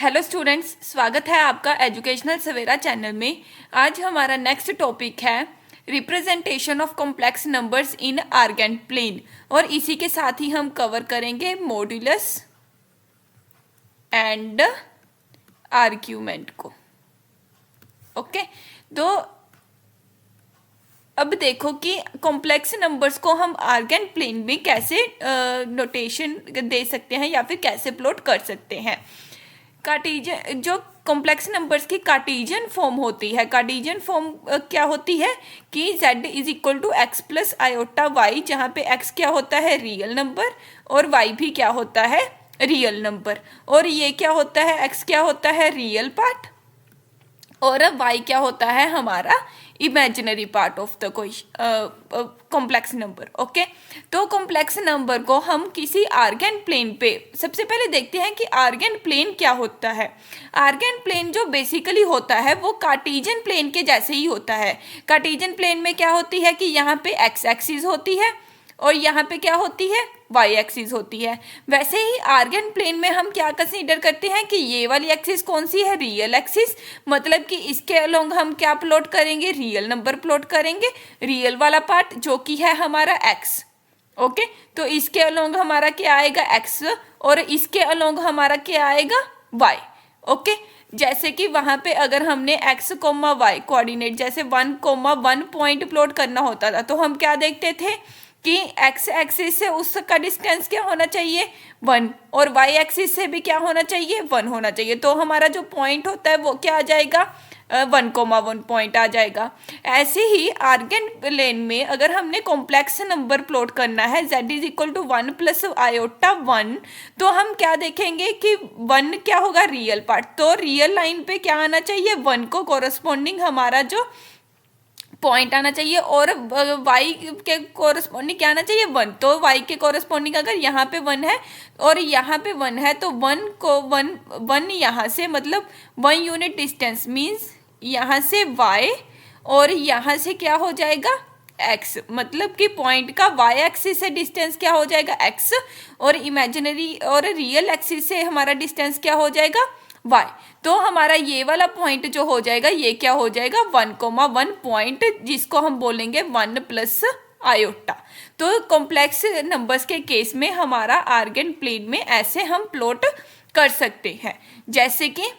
Hello students, स्वागत है आपका एजुकेशनल सवेरा चैनल में। आज हमारा नेक्स्ट टॉपिक है representation of complex numbers in Argand plane और इसी के साथ ही हम कवर करेंगे मॉड्यूलस एंड आर्ग्यूमेंट को। ओके, तो अब देखो कि कॉम्प्लेक्स नंबर्स को हम आर्गेंट प्लेन में कैसे नोटेशन दे सकते हैं या फिर कैसे प्लॉट कर सकते हैं। कार्टेशियन जो कॉम्प्लेक्स नंबर्स की कार्टेशियन फॉर्म होती है, कार्टेशियन फॉर्म क्या होती है कि z is equal to X plus iota Y, जहाँ पे x क्या होता है रियल नंबर और y भी क्या होता है रियल नंबर, और ये क्या होता है x क्या होता है रियल पार्ट और y क्या होता है हमारा इमेजिनरी पार्ट ऑफ द कोई कॉम्प्लेक्स नंबर। ओके, तो कॉम्प्लेक्स नंबर को हम किसी आर्गेंट प्लेन पे सबसे पहले देखते हैं कि आर्गेंट प्लेन क्या होता है। आर्गेंट प्लेन जो बेसिकली होता है वो कार्टेशियन प्लेन के जैसे ही होता है। कार्टेशियन प्लेन में क्या होती है कि यहाँ पे एक्स एक्सिस होती है और यहाँ पे क्या होती है वाई एक्सिस होती है। वैसे ही आर्गेंट प्लेन में हम क्या कंसीडर करते हैं कि ये वाली एक्सिस कौन सी है रियल एक्सिस, मतलब कि इसके अलोंग हम क्या प्लॉट करेंगे रियल नंबर प्लॉट करेंगे, रियल वाला पार्ट जो कि है हमारा एक्स। ओके, तो इसके अलोंग हमारा क्या आएगा एक्स और इसके अलोंग हमारा क्या आएगा वाई। ओके, जैसे कि वहाँ पे अगर हमने x, y कोऑर्डिनेट जैसे 1, 1 पॉइंट प्लॉट करना होता था तो हम क्या देखते थे कि x एक्सिस से उसका डिस्टेंस क्या होना चाहिए 1 और y एक्सिस से भी क्या होना चाहिए 1 होना चाहिए। तो हमारा जो पॉइंट होता है वो क्या आ जाएगा 1, 1 पॉइंट आ जाएगा। ऐसे ही आर्गेंट प्लेन में अगर हमने कॉम्प्लेक्स नंबर प्लॉट करना है z is equal to 1 plus iota 1, तो हम क्या देखेंगे कि 1 क्या होगा रियल पार्ट, तो रियल लाइन पे क्या आना चाहिए 1 को कोरस्पॉन्डिंग हमारा जो पॉइंट आना चाहिए और y के कोरस्पॉन्डिंग क्या आना चाहिए 1, तो y के कोरस्पॉन्डिंग अगर यहाँ पे 1 है और यहाँ पे 1 है तो 1 को 1 यहाँ से मतलब 1 यूनिट डिस्टेंस मीन्स यहाँ से y और यहाँ से क्या हो जाएगा x, मतलब कि पॉइंट का y एक्सिस से डिस्टेंस क्या हो जाएगा x और इमेजिनरी और रियल एक्सिस से हमारा डिस्टेंस क्या हो जाएगा y। तो हमारा ये वाला पॉइंट जो हो जाएगा ये क्या हो जाएगा 1, 1 पॉइंट, जिसको हम बोलेंगे 1 प्लस आयोटा। तो कॉम्प्लेक्स नंबर्स के केस में हमारा आर्गेंट प्लेन में ऐसे हम प्लॉट कर सकते हैं। जैसे कि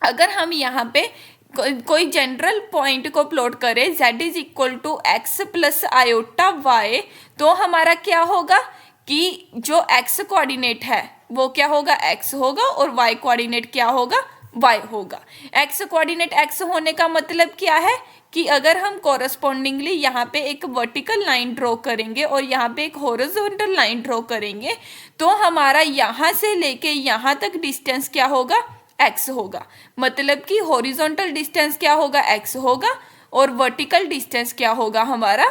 अगर हम यहाँ पे कोई जनरल पॉइंट को प्लॉट करें z is equal to X plus iota Y, तो हमारा क्या होगा कि जो x कोऑर्डिनेट है वो क्या होगा x होगा और y कोऑर्डिनेट क्या होगा y होगा। x कोऑर्डिनेट x होने का मतलब क्या है कि अगर हम कोरस्पॉन्डिंगली यहाँ पे एक वर्टिकल लाइन ड्रॉ करेंगे और यहाँ पे एक हॉरिजॉन्टल लाइन ड्रॉ करेंगे तो हमारा यहाँ से लेके यहाँ तक डिस्टेंस क्या होगा x होगा, मतलब कि हॉरिजॉन्टल डिस्टेंस क्या होगा x होगा और वर्टिकल डिस्टेंस क्या होगा हमारा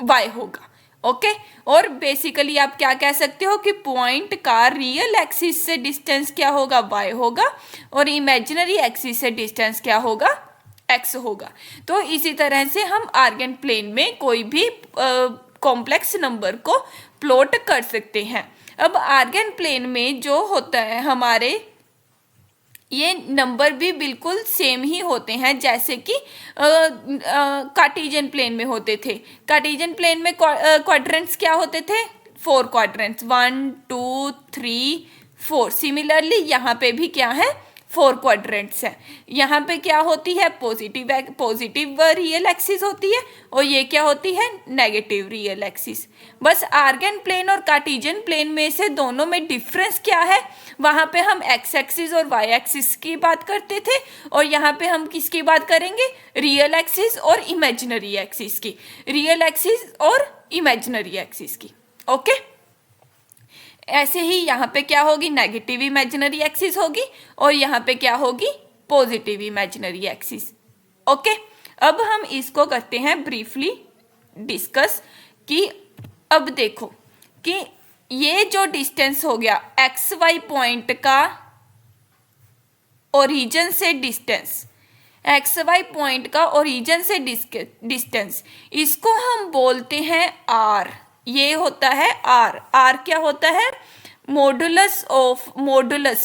y होगा। ओके, और बेसिकली आप क्या कह सकते हो कि पॉइंट का रियल एक्सिस से डिस्टेंस क्या होगा y होगा और इमेजिनरी एक्सिस से डिस्टेंस क्या होगा x होगा। तो इसी तरह से हम आर्गेंट प्लेन में कोई भी कॉम्प्लेक्स नंबर को प्लॉट कर सकते हैं। अब आर्गेंट प्लेन में जो होता है हमारे ये नंबर भी बिल्कुल सेम ही होते हैं जैसे कि कार्टेशियन प्लेन में होते थे। कार्टेशियन प्लेन में क्वाड्रेंट्स क्या होते थे 4 क्वाड्रेंट्स 1, 2, 3, 4। सिमिलरली यहाँ पे भी क्या है 4 क्वाड्रेंट्स है। यहाँ पे क्या होती है पॉजिटिव रियल एक्सिस होती है और ये क्या होती है नेगेटिव रियल एक्सिस। बस आर्गेंट प्लेन और कार्टेशियन प्लेन में से दोनों में डिफरेंस क्या है, वहाँ पे हम एक्स एक्सिस और वाई एक्सिस की बात करते थे और यहाँ पे हम किसकी बात करेंगे रियल एक्सिस और इमेजिनरी एक्सिस की, रियल एक्सिस और इमेजिनरी एक्सिस की। ओके, ऐसे ही यहाँ पे क्या होगी नेगेटिव इमेजिनरी एक्सिस होगी और यहाँ पे क्या होगी पॉजिटिव इमेजिनरी एक्सिस। ओके, अब हम इसको करते हैं ब्रीफली डिस्कस कि अब देखो कि ये जो डिस्टेंस हो गया एक्स वाई पॉइंट का ओरिजिन से डिस्टेंस, एक्स वाई पॉइंट का ओरिजिन से डिस्टेंस, इसको हम बोलते हैं r। ये होता है r। r क्या होता है मॉडुलस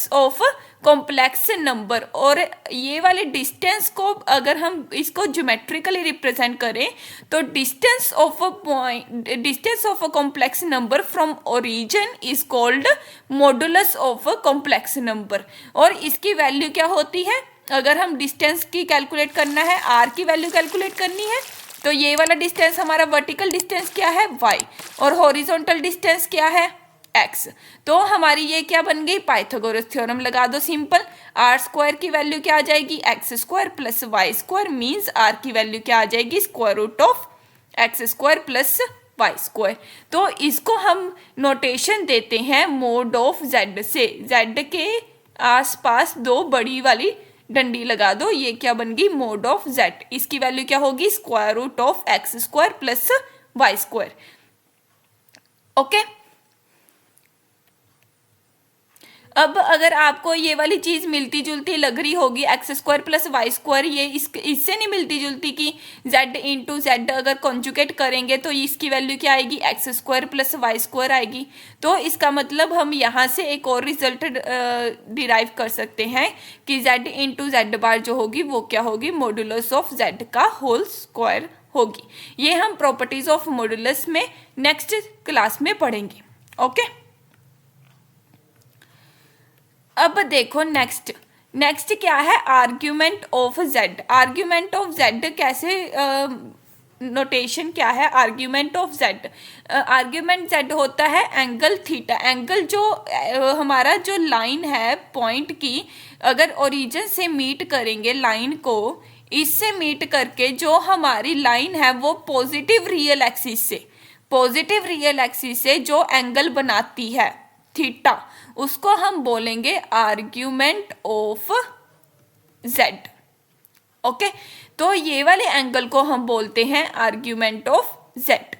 ऑफ कॉम्प्लेक्स नंबर, और ये वाले डिस्टेंस को अगर हम इसको ज्योमेट्रिकली रिप्रेजेंट करें तो distance of a point, distance of a complex number from origin is called modulus of a complex number. और इसकी वैल्यू क्या होती है, अगर हम डिस्टेंस की कैलकुलेट करना है, आर की वैल्यू कैलकुलेट करनी है, तो ये वाला डिस्टेंस हमारा वर्टिकल डिस्टेंस क्या है, y, और हॉरिजॉन्टल डिस्टेंस क्या है, x। तो हमारी ये क्या बन गई, पाइथागोरस थ्योरम लगा दो सिंपल। आर स्क्वायर की वैल्यू क्या आ जाएगी, X square plus Y square, means R की वैल्यू क्या आ जाएगी, square root of X square plus Y square. तो इसको हम नोटेशन देते हैं मोड ऑफ जेड से, जेड के आसपास दो बड़ी वाली डंडी लगा दो, ये क्या बन गई, मोड ऑफ जेड। इसकी वैल्यू क्या होगी, square root of X square plus Y square. Okay, अब अगर आपको ये वाली चीज मिलती जुलती लग रही होगी, X square plus Y square, ये इससे नहीं मिलती जुलती कि जेड इंटू जेड अगर कॉन्जुगेट करेंगे तो इसकी वैल्यू क्या आएगी, X square plus Y square आएगी। तो इसका मतलब हम यहाँ से एक और रिजल्ट डिराइव कर सकते हैं कि जेड इंटू जेड बार जो होगी वो क्या होगी, मॉडुलस ऑफ जेड का होल स्क्वायर होगी। ये हम प्रॉपर्टीज ऑफ मॉडुलस में नेक्स्ट क्लास में पढ़ेंगे। ओके, अब देखो नेक्स्ट क्या है, argument of Z. Argument of Z कैसे, नोटेशन क्या है argument of Z. Argument Z होता है एंगल थीटा। एंगल जो हमारा जो लाइन है पॉइंट की, अगर ओरिजिन से मीट करेंगे लाइन को, इससे मीट करके जो हमारी लाइन है वो पॉजिटिव रियल एक्सिस से, पॉजिटिव रियल एक्सिस से जो एंगल बनाती है थीटा, उसको हम बोलेंगे आर्ग्यूमेंट ऑफ जेड। ओके, तो ये वाले एंगल को हम बोलते हैं आर्ग्यूमेंट ऑफ जेड।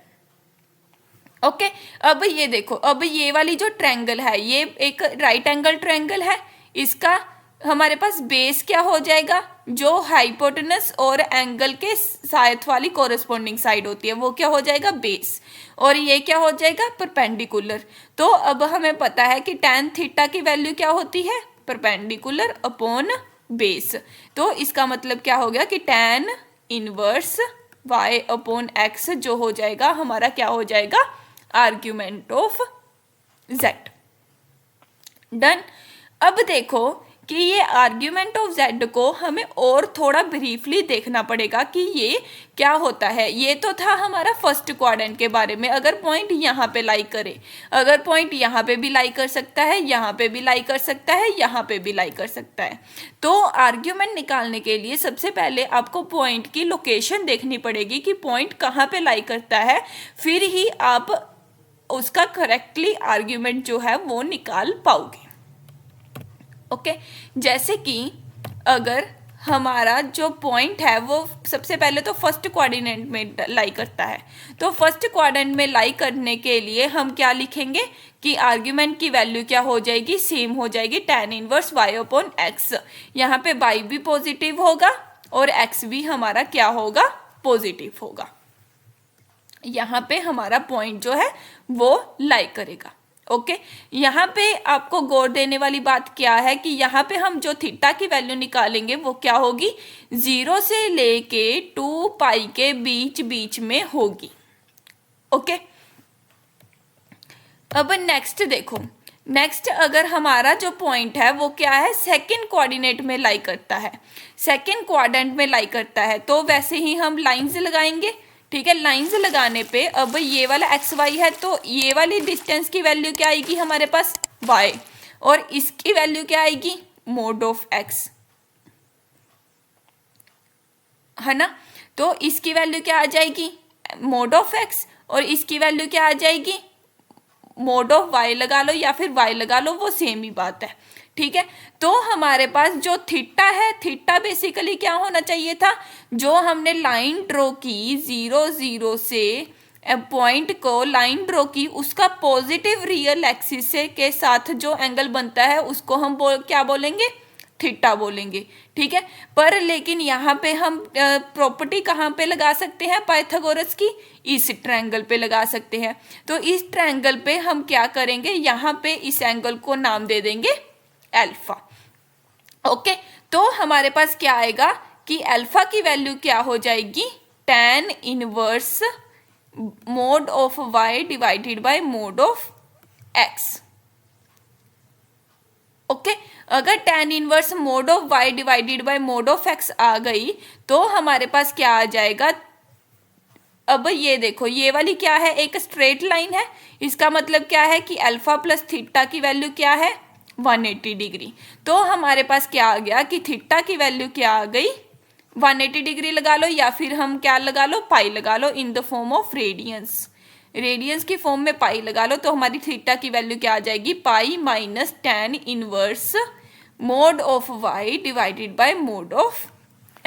ओके, अब ये देखो, अब ये वाली जो ट्रायंगल है ये एक राइट एंगल ट्रायंगल है, इसका हमारे पास बेस क्या हो जाएगा, जो हाइपोटेनस और एंगल के साथ वाली कोरस्पॉन्डिंग साइड होती है वो क्या हो जाएगा, बेस, और ये क्या हो जाएगा, परपेंडिकुलर। तो अब हमें पता है कि tan थीटा की वैल्यू क्या होती है, परपेंडिकुलर अपॉन बेस। तो इसका मतलब क्या हो गया कि tan inverse y upon x जो हो जाएगा हमारा क्या हो जाएगा, आर्ग्यूमेंट ऑफ z। डन। अब देखो कि ये आर्ग्यूमेंट ऑफ जेड को हमें और थोड़ा ब्रीफली देखना पड़ेगा कि ये क्या होता है। ये तो था हमारा फर्स्ट क्वाड्रेंट के बारे में, अगर पॉइंट यहाँ पे लाई करे, अगर पॉइंट यहाँ पे भी लाई कर सकता है, यहाँ पे भी लाई कर सकता है, यहाँ पे भी लाई कर सकता है। तो आर्ग्यूमेंट निकालने के लिए सबसे पहले आपको पॉइंट की लोकेशन देखनी पड़ेगी कि पॉइंट कहाँ पे लाई करता है, फिर ही आप उसका करेक्टली आर्ग्यूमेंट जो है वो निकाल पाओगे। ओके, जैसे कि अगर हमारा जो पॉइंट है वो सबसे पहले तो फर्स्ट क्वाड्रेंट में लाई करता है, तो फर्स्ट क्वाड्रेंट में लाई करने के लिए हम क्या लिखेंगे कि आर्ग्यूमेंट की वैल्यू क्या हो जाएगी, सेम हो जाएगी tan inverse y upon x। यहाँ पे y भी पॉजिटिव होगा और x भी हमारा क्या होगा, पॉजिटिव होगा। यहाँ पे हमारा पॉइंट जो है वो लाई करेगा। ओके, यहाँ पे आपको गौर देने वाली बात क्या है कि यहाँ पे हम जो थीटा की वैल्यू निकालेंगे वो क्या होगी, 0 से लेके 2 पाई के बीच में होगी। ओके, अब नेक्स्ट देखो, नेक्स्ट अगर हमारा जो पॉइंट है वो क्या है, सेकंड कोऑर्डिनेट में लाई करता है, सेकंड क्वाड्रेंट में लाई करता है, तो वैसे ही हम लाइंस लगाएंगे। ठीक है, लाइंस लगाने पे अब ये वाला एक्स वाई है, तो ये वाली डिस्टेंस की वैल्यू क्या आएगी हमारे पास, y, और इसकी वैल्यू क्या आएगी, मोड ऑफ x, है ना। तो इसकी वैल्यू क्या आ जाएगी, मोड ऑफ x, और इसकी वैल्यू क्या आ जाएगी, मोड ऑफ y लगा लो या फिर y लगा लो, वो सेम ही बात है। ठीक है, तो हमारे पास जो थीटा है, थीटा बेसिकली क्या होना चाहिए था, जो हमने लाइन ड्रॉ की 0 0 से पॉइंट को लाइन ड्रॉ की, उसका पॉजिटिव रियल एक्सिस से के साथ जो एंगल बनता है उसको हम क्या बोलेंगे, थीटा बोलेंगे। ठीक है, पर लेकिन यहाँ पे हम प्रॉपर्टी कहाँ पे लगा सकते हैं पाइथागोरस की, इस ट्रायंगल पे लगा सकते हैं। तो इस ट्रायंगल पे हम क्या करेंगे, यहाँ पे इस एंगल को नाम दे देंगे अल्फा। ओके, तो हमारे पास क्या आएगा कि अल्फा की वैल्यू क्या हो जाएगी, tan inverse mod of y divided by mode of x। Okay, अगर tan inverse mod of y divided by mode of x आ गई तो हमारे पास क्या आ जाएगा। अब ये देखो, ये वाली क्या है, एक स्ट्रेट लाइन है, इसका मतलब क्या है कि अल्फा प्लस थीटा की वैल्यू क्या है, 180 डिग्री। तो हमारे पास क्या आ गया कि थीटा की वैल्यू क्या आ गई, 180 डिग्री लगा लो, या फिर हम क्या लगा लो, पाई लगा लो, in the form of radians, radians की फॉर्म में पाई लगा लो। तो हमारी थीटा की वैल्यू क्या आ जाएगी, pi minus tan inverse mod of y divided by mode of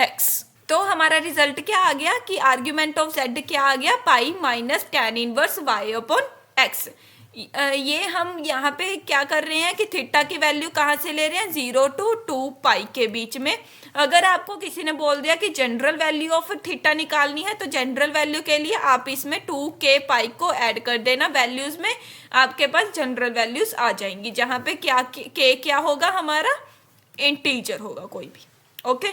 x। तो हमारा रिजल्ट क्या आ गया कि आर्ग्यूमेंट ऑफ z क्या आ गया, pi minus tan inverse y upon x। ये हम यहाँ पे क्या कर रहे हैं कि थीटा की वैल्यू कहाँ से ले रहे हैं, 0 to 2 पाई के बीच में। अगर आपको किसी ने बोल दिया कि जनरल वैल्यू ऑफ थीटा निकालनी है तो जनरल वैल्यू के लिए आप इसमें 2k पाई को ऐड कर देना, वैल्यूज में आपके पास जनरल वैल्यूज आ जाएंगी, जहाँ पे क्या k क्या होगा, हमारा इंटीजर होगा कोई भी। ओके,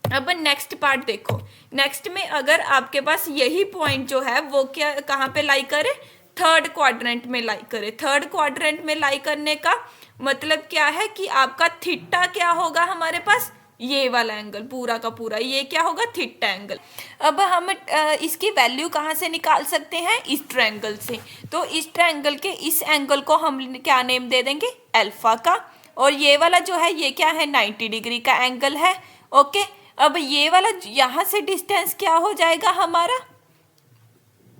अब नेक्स्ट पार्ट देखो, नेक्स्ट में अगर आपके पास यही पॉइंट जो है वो क्या कहाँ पे लाई करे, थर्ड क्वाड्रेंट में लाई करे। थर्ड क्वाड्रेंट में लाई करने का मतलब क्या है कि आपका थीटा क्या होगा, हमारे पास ये वाला एंगल पूरा का पूरा ये क्या होगा, थीटा एंगल। अब हम इसकी वैल्यू कहाँ से निकाल सकते हैं, इस ट्रायंगल से। तो इस ट्रायंगल के इस एंगल को हम क्या नेम दे देंगे, अल्फा का, और ये वाला जो है ये क्या है, 90 डिग्री का एंगल है। ओके, अब ये वाला यहाँ से डिस्टेंस क्या हो जाएगा हमारा,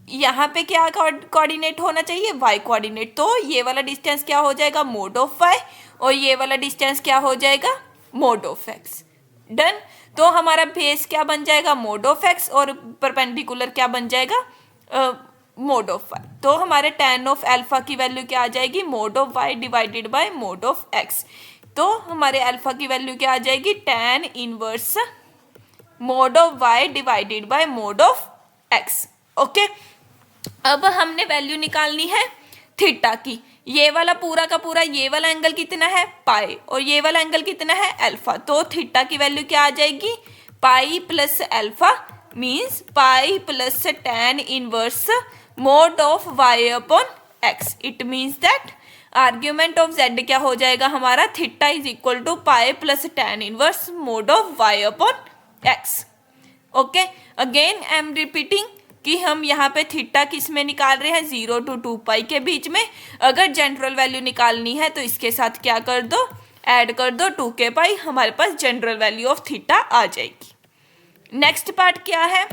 यहाँ पे क्या कोऑर्डिनेट होना चाहिए, y कोऑर्डिनेट। तो ये वाला डिस्टेंस क्या हो जाएगा, मोड ऑफ y, और ये वाला डिस्टेंस क्या हो जाएगा, मोड ऑफ x। डन। तो हमारा बेस क्या बन जाएगा, मोड ऑफ x, और परपेंडिकुलर क्या बन जाएगा, मोड ऑफ y। तो हमारे tan ऑफ अल्फा की वैल्यू क्या आ जाएगी, mode of y divided by mode of x। तो हमारे अल्फा की वैल्यू क्या आ जाएगी, tan inverse mod of y divided by mode of x। Okay, अब हमने वैल्यू निकालनी है थीटा की। ये वाला पूरा का पूरा ये वाला एंगल कितना है, पाई, और ये वाला एंगल कितना है, अल्फा। तो थीटा की वैल्यू क्या आ जाएगी, pi plus alpha means pi plus tan inverse mod of y upon x। It means that argument of z क्या हो जाएगा हमारा, theta is equal to pi plus tan inverse mod of y upon x। Okay, again I am repeating कि हम यहाँ पे theta किस में निकाल रहे हैं, 0 to 2 पाई के बीच में। अगर जनरल वैल्यू निकालनी है तो इसके साथ क्या कर दो, ऐड कर दो 2k पाई, हमारे पास जनरल वैल्यू ऑफ थीटा आ जाएगी। नेक्स्ट पार्ट क्या है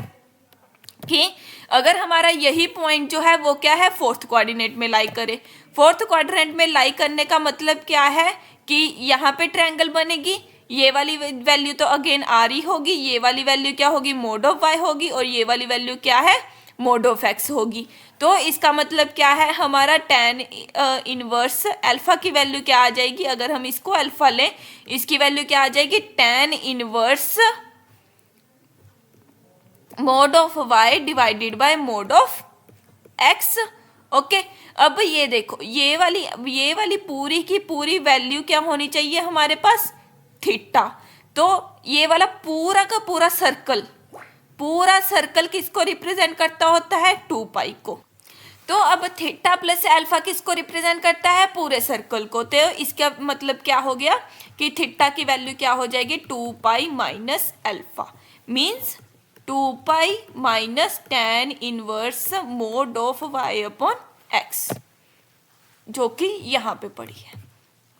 कि अगर हमारा यही पॉइंट जो है वो क्या है, फोर्थ कोऑर्डिनेट में लाई करे। फोर्थ क्वाड्रेंट में लाई करने का मतलब क्या है कि यहाँ पे ट्रायंगल बनेगी, ये वाली वैल्यू तो अगेन आर ही होगी, ये वाली वैल्यू क्या होगी, मोड ऑफ y होगी, और ये वाली वैल्यू क्या है, मोड ऑफ x होगी। तो इसका मतलब क्या है, हमारा tan इनवर्स अल्फा की वैल्यू क्या आ जाएगी, अगर हम इसको अल्फा लें इसकी वैल्यू क्या आ जाएगी, tan inverse mod of y divided by mode of x। Okay, अब ये देखो ये वाली पूरी की पूरी वैल्यू क्या होनी चाहिए हमारे पास, थीटा। तो ये वाला पूरा का पूरा सर्कल किसको रिप्रेजेंट करता होता है, 2 पाई को। तो अब थीटा प्लस अल्फा किसको रिप्रेजेंट करता है, पूरे सर्कल को। तो इसका मतलब क्या हो गया कि थीटा की वैल्यू क्या हो जाएगी, 2 पाई minus alpha means 2 pi minus tan inverse mod of y upon x, जो कि यहाँ पे पड़ी है।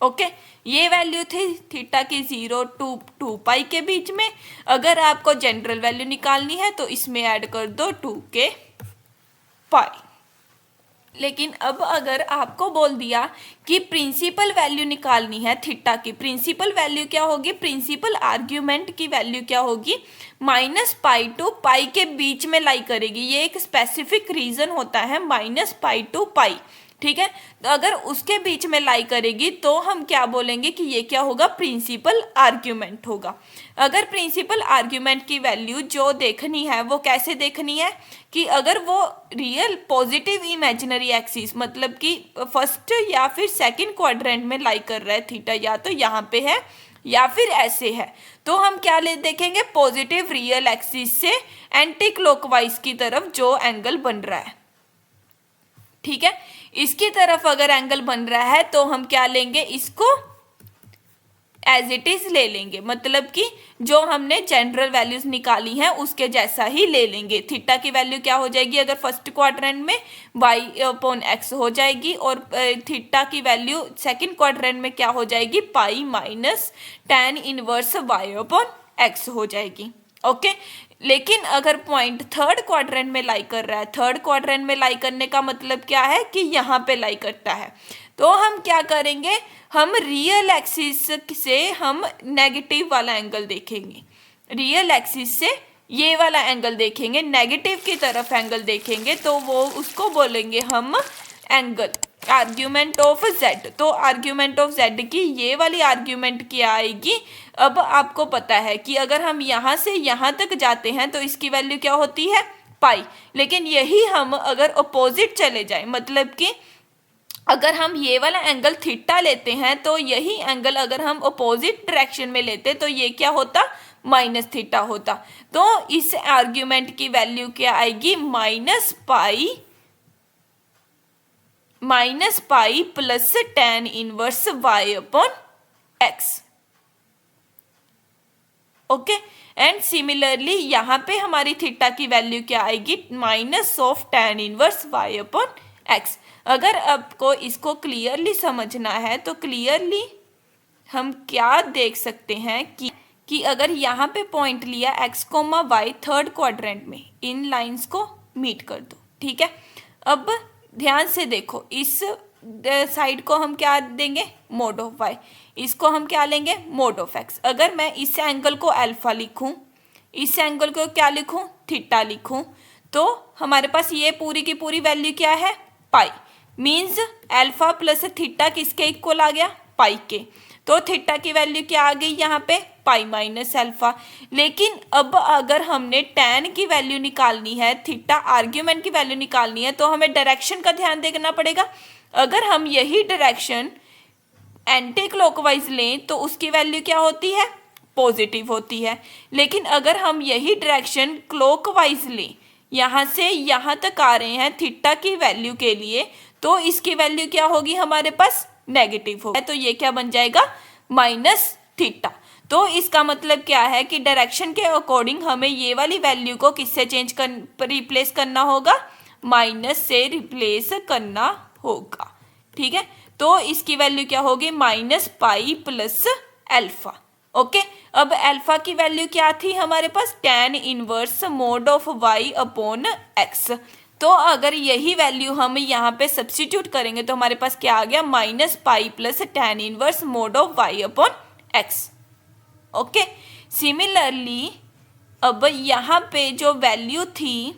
ओके, ये वैल्यू थी थीटा की 0 to 2 पाई के बीच में। अगर आपको जनरल वैल्यू निकालनी है तो इसमें ऐड कर दो 2k पाई। लेकिन अब अगर आपको बोल दिया कि प्रिंसिपल वैल्यू निकालनी है थीटा की, प्रिंसिपल वैल्यू क्या होगी, प्रिंसिपल आर्ग्यूमेंट की वैल्यू क्या होगी, -पाई टू पाई के बीच में लाई करेगी। ये एक स्पेसिफिक रीजन होता है, -पाई टू पाई, ठीक है। तो अगर उसके बीच में लाई करेगी तो हम क्या बोलेंगे कि ये क्या होगा, प्रिंसिपल आर्ग्यूमेंट होगा। अगर प्रिंसिपल आर्ग्यूमेंट की वैल्यू जो देखनी है वो कैसे देखनी है कि अगर वो रियल पॉजिटिव इमेजिनरी एक्सिस मतलब कि फर्स्ट या फिर सेकंड क्वाड्रेंट में लाई कर रहा है थीटा, या तो यहाँ पे है या फिर ऐसे है, तो हम क्या ले देखेंगे, पॉजिटिव रियल एक्सिस से एंटी क्लॉकवाइज की तरफ जो एंगल बन रहा है, ठीक है, इसकी तरफ अगर एंगल बन रहा है तो हम क्या लेंगे, इसको एज इट इज ले लेंगे, मतलब कि जो हमने जनरल वैल्यूज निकाली हैं उसके जैसा ही ले लेंगे। थीटा की वैल्यू क्या हो जाएगी, अगर फर्स्ट क्वाड्रेंट में y/x हो जाएगी, और थीटा की वैल्यू सेकंड क्वाड्रेंट में क्या हो जाएगी, pi minus tan inverse y/x हो जाएगी। ओके, लेकिन अगर पॉइंट थर्ड क्वाड्रेंट में लाई कर रहा है, थर्ड क्वाड्रेंट में लाई करने का मतलब क्या है कि यहाँ पे लाई करता है, तो हम क्या करेंगे, हम रियल एक्सिस से हम नेगेटिव वाला एंगल देखेंगे, रियल एक्सिस से ये वाला एंगल देखेंगे, नेगेटिव की तरफ एंगल देखेंगे, तो वो उसको बोलेंगे हम एंगल आर्ग्यूमेंट ऑफ z। तो आर्ग्यूमेंट ऑफ z की ये वाली आर्ग्यूमेंट क्या आएगी, अब आपको पता है कि अगर हम यहाँ से यहाँ तक जाते हैं तो इसकी वैल्यू क्या होती है, पाई, लेकिन यही हम अगर अपोजिट चले जाए, मतलब कि अगर हम ये वाला एंगल थीटा लेते हैं तो यही एंगल अगर हम अपोजिट डायरेक्शन में लेते तो ये क्या होता, माइनस थीटा होता। तो इस आर्ग्यूमेंट की वैल्यू क्या आएगी, minus pi plus tan inverse y/x। Okay, and similarly यहाँ पे हमारी थीटा की वैल्यू क्या आएगी, minus of tan inverse y/x। अगर आपको इसको क्लियरली समझना है तो क्लियरली हम क्या देख सकते हैं कि अगर यहाँ पे पॉइंट लिया x, y थर्ड क्वाड्रेंट में, इन लाइंस को मीट कर दो, ठीक है। अब ध्यान से देखो, इस साइड को हम क्या देंगे, मोड ऑफ y, इसको हम क्या लेंगे, मोड ऑफ x। अगर मैं इस एंगल को अल्फा लिखूं, इस एंगल को क्या लिखूं, थीटा लिखूं, तो हमारे पास ये पूरी की पूरी वैल्यू क्या है, पाई, मीन्स अल्फा प्लस थीटा किसके इक्वल आ गया, पाई के। तो थीटा की वैल्यू क्या आ गई यहाँ पे, पाई माइनस अल्फा। लेकिन अब अगर हमने tan की वैल्यू निकालनी है, थीटा आर्ग्यूमेंट की वैल्यू निकालनी है, तो हमें डायरेक्शन का ध्यान देना पड़ेगा। अगर हम यही डायरेक्शन एंटी क्लॉकवाइज लें तो उसकी वैल्यू क्या होती है, पॉजिटिव होती है। लेकिन अगर हम यही डायरेक्शन क्लॉकवाइज लें, यहाँ से यहाँ तक आ रहे हैं थीटा की वैल्यू के लिए, तो इसकी वैल्यू क्या होगी, हमारे पास नेगेटिव होगा, तो ये क्या बन जाएगा, माइनस थीटा। तो इसका मतलब क्या है कि डायरेक्शन के अकॉर्डिंग हमें ये वाली वैल्यू को किससे रिप्लेस करना होगा, माइनस से रिप्लेस करना होगा, ठीक है। तो इसकी वैल्यू क्या होगी, minus pi plus alpha. Okay, अब अल्फा की वैल्यू क्या थी हमारे पास, tan inverse mod of y/x। तो अगर यही वैल्यू हम यहाँ पे सब्स्टिट्यूट करेंगे तो हमारे पास क्या आ गया, minus pi plus tan inverse mod of y/x। Okay, similarly अब यहाँ पे जो वैल्यू थी,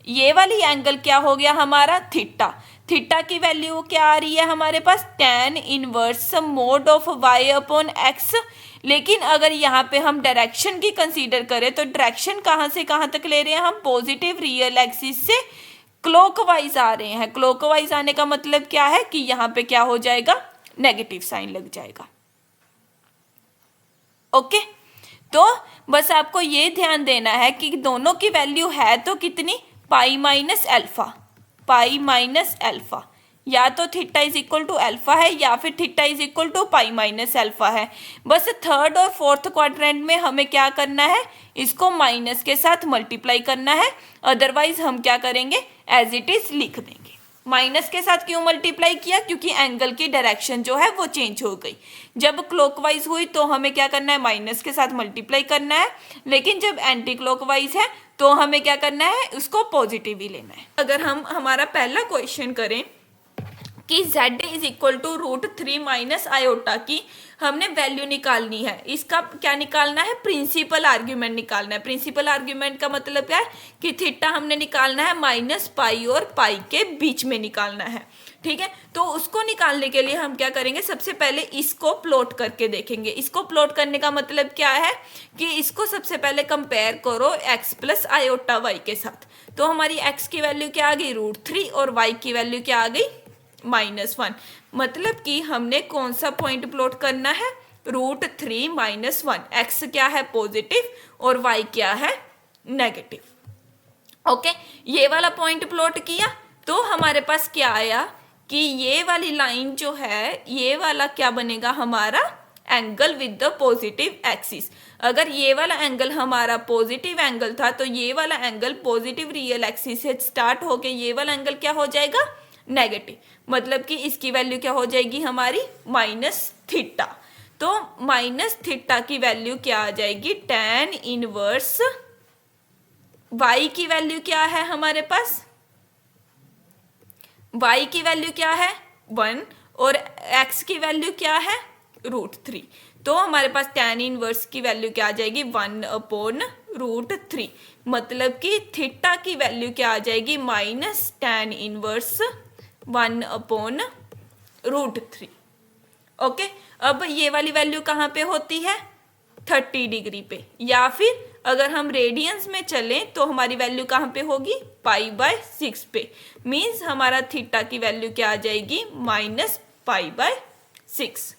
ये वाली एंगल क्या हो गया हमारा, थीटा। थीटा की वैल्यू क्या आ रही है हमारे पास, tan inverse mod of y/x। लेकिन अगर यहाँ पे हम डायरेक्शन की कंसीडर करें तो डायरेक्शन कहाँ से कहाँ तक ले रहे हैं हम, पॉजिटिव रियल एक्सिस से क्लॉकवाइज आ रहे हैं। क्लॉकवाइज आने का मतलब क्या है कि यहाँ पे क्या हो जाएगा, नेगेटिव साइन लग जाएगा। ओके, तो बस आपको ये ध्यान देना है कि दोनों की वैल्यू है तो कितनी, pi minus alpha, pi minus alpha, या तो theta is equal to alpha है या फिर theta is equal to pi minus alpha है। बस थर्ड और फोर्थ क्वाड्रेंट में हमें क्या करना है, इसको माइनस के साथ मल्टीप्लाई करना है, अदरवाइज हम क्या करेंगे, एज इट इज लिख देंगे। माइनस के साथ क्यों मल्टीप्लाई किया, क्योंकि एंगल की डायरेक्शन जो है वो चेंज हो गई। जब क्लॉकवाइज हुई तो हमें क्या करना है, माइनस के साथ मल्टीप्लाई करना है, लेकिन जब एंटी क्लॉकवाइज है तो हमें क्या करना है, उसको पॉजिटिव ही लेना है। अगर हम हमारा पहला क्वेश्चन करें कि z is equal to √3 minus iota की हमने वैल्यू निकालनी है, इसका क्या निकालना है, प्रिंसिपल आर्ग्यूमेंट निकालना है। प्रिंसिपल आर्ग्यूमेंट का मतलब क्या है कि थीटा हमने निकालना है माइनस पाई और पाई के बीच में निकालना है, ठीक है। तो उसको निकालने के लिए हम क्या करेंगे, सबसे पहले इसको प्लॉट करके देखेंगे। इसको प्लॉट करने का मतलब क्या है कि इसको सबसे पहले कंपेयर करो x प्लस आयोटा y के साथ। तो हमारी x की वैल्यू क्या आ गई, √3, और y की वैल्यू क्या आ गई, -1। मतलब कि हमने कौन सा पॉइंट प्लॉट करना है, √3 - 1। एक्स क्या है पॉजिटिव और वाई क्या है नेगेटिव। ओके, ये वाला पॉइंट प्लॉट किया तो हमारे पास क्या आया कि ये वाली लाइन जो है ये वाला क्या बनेगा हमारा angle with the positive axis. अगर ये वाला एंगल हमारा पॉजिटिव एंगल था तो ये वाला एंगल पॉजिटिव रियल एक्सिस से स्टार्ट होके ये वाला एंगल क्या हो जाएगा नेगेटिव, मतलब कि इसकी वैल्यू क्या हो जाएगी हमारी -θ। तो -θ की वैल्यू क्या आ जाएगी tan इनवर्स y की वैल्यू क्या है हमारे पास, y की वैल्यू क्या है 1 और x की वैल्यू क्या है √3। तो हमारे पास tan इनवर्स की वैल्यू क्या आ जाएगी 1/√3, मतलब कि थीटा की वैल्यू क्या आ जाएगी -tan इनवर्स 1/√3। ओके, अब ये वाली वैल्यू कहाँ पे होती है 30 डिग्री पे, या फिर अगर हम रेडियंस में चलें तो हमारी वैल्यू कहाँ पे होगी π/6 पे। मीन्स हमारा थीटा की वैल्यू क्या आ जाएगी -π/6।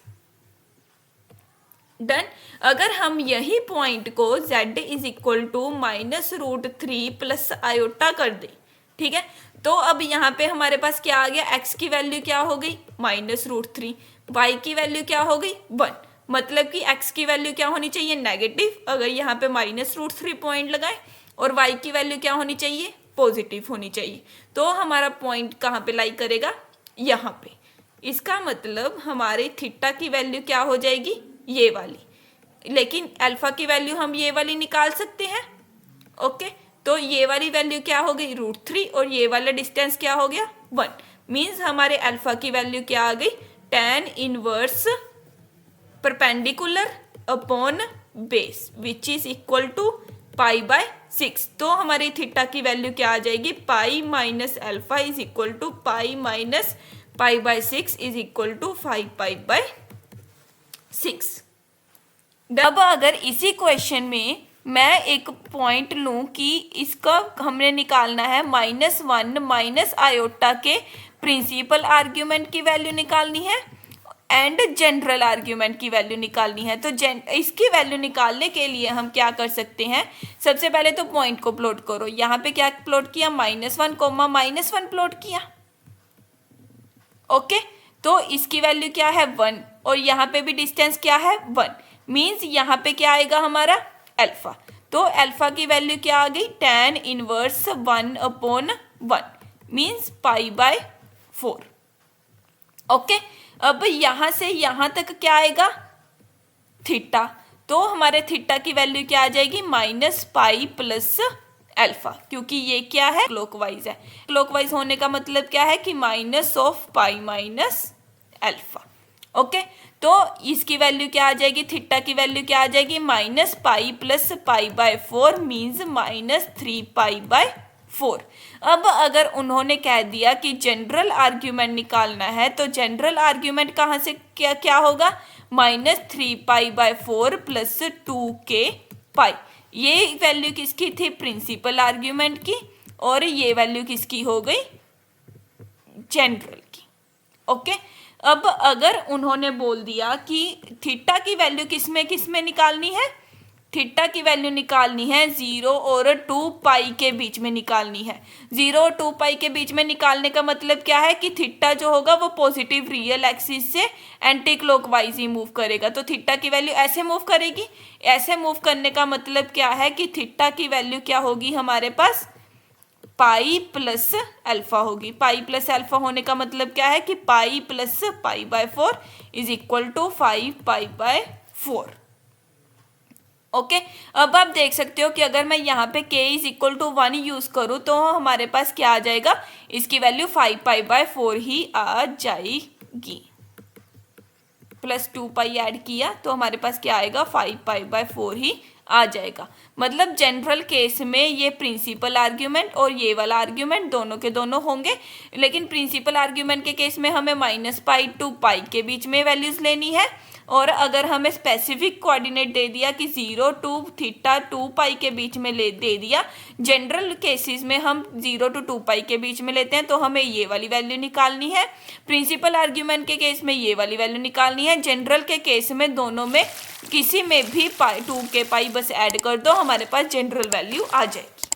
डन। अगर हम यही पॉइंट को z = -√3 + आयोटा कर दें, ठीक है, तो अब यहाँ पे हमारे पास क्या आ गया, x की वैल्यू क्या हो गई -√3, y की वैल्यू क्या हो गई 1, मतलब कि x की वैल्यू क्या होनी चाहिए नेगेटिव, अगर यहाँ पे -√3 पॉइंट लगाए, और y की वैल्यू क्या होनी चाहिए पॉजिटिव होनी चाहिए। तो हमारा पॉइंट कहाँ पे लाई करेगा यहाँ पे। इसका मतलब हमारे थीटा की वैल्यू क्या हो जाएगी ये वाली, लेकिन अल्फा की वैल्यू हम ये वाली निकाल सकते हैं। ओके, तो ये वाली वैल्यू क्या हो गई √3 और ये वाला डिस्टेंस क्या हो गया 1। मीन्स हमारे अल्फा की वैल्यू क्या आ गई tan inverse perpendicular upon base which is equal to π/6। तो हमारी थीटा की वैल्यू क्या आ जाएगी π - α = π - π/6 इज इक्वल टू 5π/6। अब अगर इसी क्वेश्चन में मैं एक पॉइंट लूं कि इसका हमने निकालना है -1 - आयोटा के प्रिंसिपल आर्ग्यूमेंट की वैल्यू निकालनी है एंड जनरल आर्ग्यूमेंट की वैल्यू निकालनी है, तो इसकी वैल्यू निकालने के लिए हम क्या कर सकते हैं, सबसे पहले तो पॉइंट को प्लॉट करो। यहाँ पे क्या प्लॉट किया -1, -1 प्लॉट किया। ओके, तो इसकी वैल्यू क्या है 1 और यहाँ पे भी डिस्टेंस क्या है 1। मीन्स यहाँ पे क्या आएगा हमारा अल्फा, तो अल्फा की वैल्यू क्या आ गई tan इनवर्स 1/1 मीन्स π/4। ओके, अब यहाँ से यहाँ तक क्या आएगा थीटा, तो हमारे थीटा की वैल्यू क्या आ जाएगी -π + अल्फा, क्योंकि ये क्या है क्लॉकवाइज है। क्लॉकवाइज होने का मतलब क्या है कि -π - अल्फा। ओके, तो इसकी वैल्यू क्या आ जाएगी थीटा की वैल्यू क्या आ जाएगी -π + π/4 मीन्स -3π/4। अब अगर उन्होंने कह दिया कि जनरल आर्ग्यूमेंट निकालना है तो जनरल आर्ग्यूमेंट कहाँ से क्या होगा -3π/4 + 2kπ। ये वैल्यू किसकी थी प्रिंसिपल आर्ग्यूमेंट की, और ये वैल्यू किसकी हो गई जनरल की। ओके, अब अगर उन्होंने बोल दिया कि थीटा की वैल्यू किसमें निकालनी है, थीटा की वैल्यू निकालनी है 0 और 2π के बीच में निकालनी है। 0 और 2π के बीच में निकालने का मतलब क्या है कि थीटा जो होगा वो पॉजिटिव रियल एक्सिस से एंटी क्लॉकवाइज ही मूव करेगा, तो थीटा की वैल्यू ऐसे मूव करेगी। ऐसे मूव करने का मतलब क्या है कि थीटा की वैल्यू क्या होगी हमारे पास π + अल्फा होगी। π + अल्फा होने का मतलब क्या है कि π + π/4 इज इक्वल टू 5π/4। ओके, अब आप देख सकते हो कि अगर मैं यहाँ पे k = 1 यूज करूँ तो हमारे पास क्या आ जाएगा, इसकी वैल्यू 5π/4 ही आ जाएगी। प्लस 2π ऐड किया तो हमारे पास क्या आएगा 5π/4 ही आ जाएगा। मतलब जनरल केस में ये प्रिंसिपल आर्ग्यूमेंट और ये वाला आर्ग्यूमेंट दोनों के दोनों होंगे, लेकिन प्रिंसिपल आर्ग्यूमेंट के केस में हमें -π to π के बीच में वैल्यूज लेनी है, और अगर हमें स्पेसिफिक कोऑर्डिनेट दे दिया कि 0 टू थीटा 2 पाई के बीच में दे दिया, जनरल केसेस में हम 0 टू 2 पाई के बीच में लेते हैं, तो हमें ये वाली वैल्यू निकालनी है। प्रिंसिपल आर्ग्यूमेंट के केस में ये वाली वैल्यू निकालनी है। जनरल के केस में दोनों में किसी में भी 2 के पाई बस ऐड कर दो, हमारे पास जनरल वैल्यू आ जाएगी।